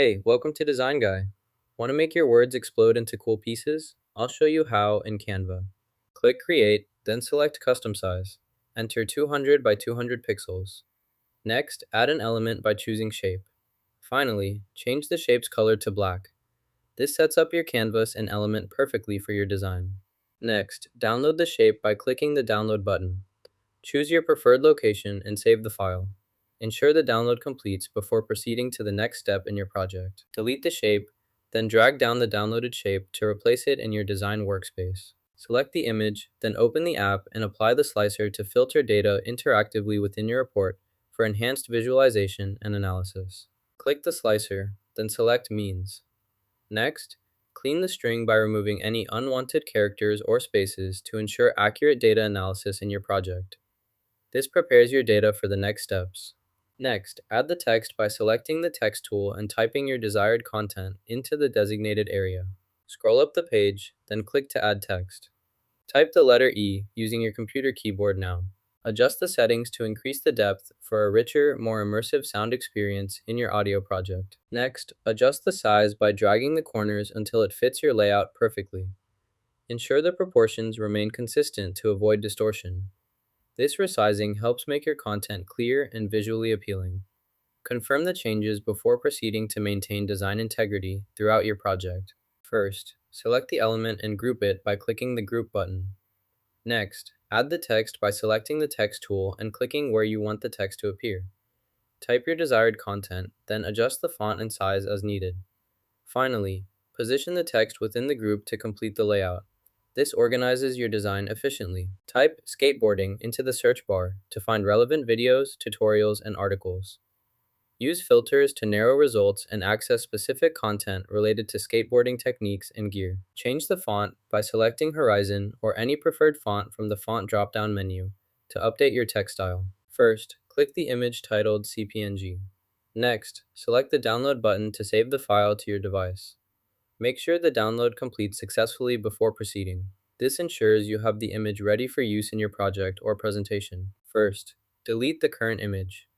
Hey, welcome to Design Guy. Want to make your words explode into cool pieces? I'll show you how in Canva. Click Create, then select Custom Size. Enter 200 by 200 pixels. Next, add an element by choosing Shape. Finally, change the shape's color to black. This sets up your canvas and element perfectly for your design. Next, download the shape by clicking the Download button. Choose your preferred location and save the file. Ensure the download completes before proceeding to the next step in your project. Delete the shape, then drag down the downloaded shape to replace it in your design workspace. Select the image, then open the app and apply the slicer to filter data interactively within your report for enhanced visualization and analysis. Click the slicer, then select Means. Next, clean the string by removing any unwanted characters or spaces to ensure accurate data analysis in your project. This prepares your data for the next steps. Next, add the text by selecting the text tool and typing your desired content into the designated area. Scroll up the page, then click to add text. Type the letter E using your computer keyboard now. Adjust the settings to increase the depth for a richer, more immersive sound experience in your audio project. Next, adjust the size by dragging the corners until it fits your layout perfectly. Ensure the proportions remain consistent to avoid distortion. This resizing helps make your content clear and visually appealing. Confirm the changes before proceeding to maintain design integrity throughout your project. First, select the element and group it by clicking the Group button. Next, add the text by selecting the text tool and clicking where you want the text to appear. Type your desired content, then adjust the font and size as needed. Finally, position the text within the group to complete the layout. This organizes your design efficiently. Type skateboarding into the search bar to find relevant videos, tutorials, and articles. Use filters to narrow results and access specific content related to skateboarding techniques and gear. Change the font by selecting Horizon or any preferred font from the font drop-down menu to update your text style. First, click the image titled CPNG. Next, select the Download button to save the file to your device. Make sure the download completes successfully before proceeding. This ensures you have the image ready for use in your project or presentation. First, delete the current image.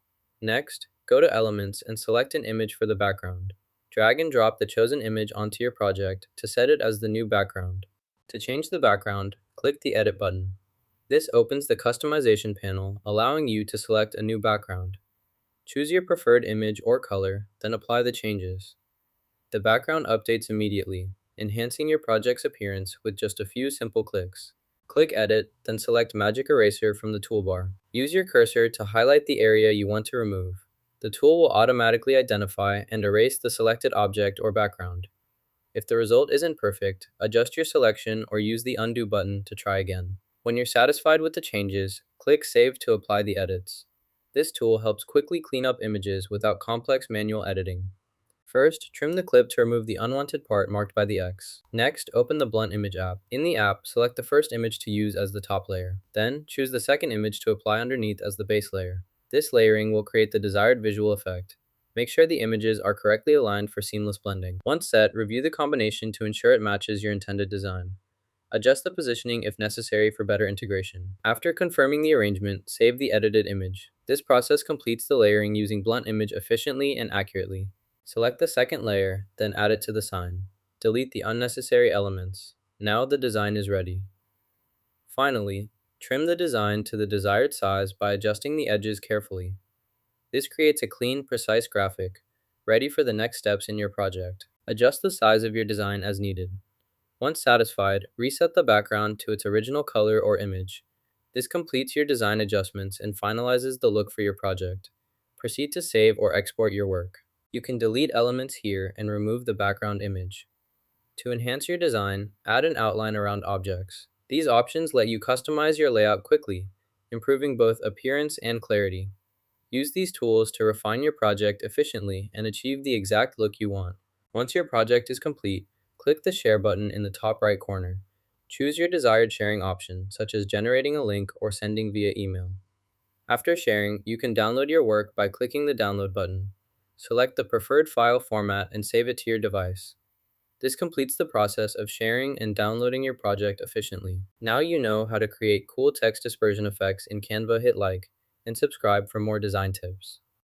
Next, go to Elements and select an image for the background. Drag and drop the chosen image onto your project to set it as the new background. To change the background, click the Edit button. This opens the Customization panel, allowing you to select a new background. Choose your preferred image or color, then apply the changes. The background updates immediately, enhancing your project's appearance with just a few simple clicks. Click Edit, then select Magic Eraser from the toolbar. Use your cursor to highlight the area you want to remove. The tool will automatically identify and erase the selected object or background. If the result isn't perfect, adjust your selection or use the Undo button to try again. When you're satisfied with the changes, click Save to apply the edits. This tool helps quickly clean up images without complex manual editing. First, trim the clip to remove the unwanted part marked by the X. Next, open the Blunt Image app. In the app, select the first image to use as the top layer. Then, choose the second image to apply underneath as the base layer. This layering will create the desired visual effect. Make sure the images are correctly aligned for seamless blending. Once set, review the combination to ensure it matches your intended design. Adjust the positioning if necessary for better integration. After confirming the arrangement, save the edited image. This process completes the layering using Blunt Image efficiently and accurately. Select the second layer, then add it to the sign. Delete the unnecessary elements. Now the design is ready. Finally, trim the design to the desired size by adjusting the edges carefully. This creates a clean, precise graphic, ready for the next steps in your project. Adjust the size of your design as needed. Once satisfied, reset the background to its original color or image. This completes your design adjustments and finalizes the look for your project. Proceed to save or export your work. You can delete elements here and remove the background image. To enhance your design, add an outline around objects. These options let you customize your layout quickly, improving both appearance and clarity. Use these tools to refine your project efficiently and achieve the exact look you want. Once your project is complete, click the Share button in the top right corner. Choose your desired sharing option, such as generating a link or sending via email. After sharing, you can download your work by clicking the Download button. Select the preferred file format and save it to your device. This completes the process of sharing and downloading your project efficiently. Now you know how to create cool text dispersion effects in Canva. Hit like and subscribe for more design tips.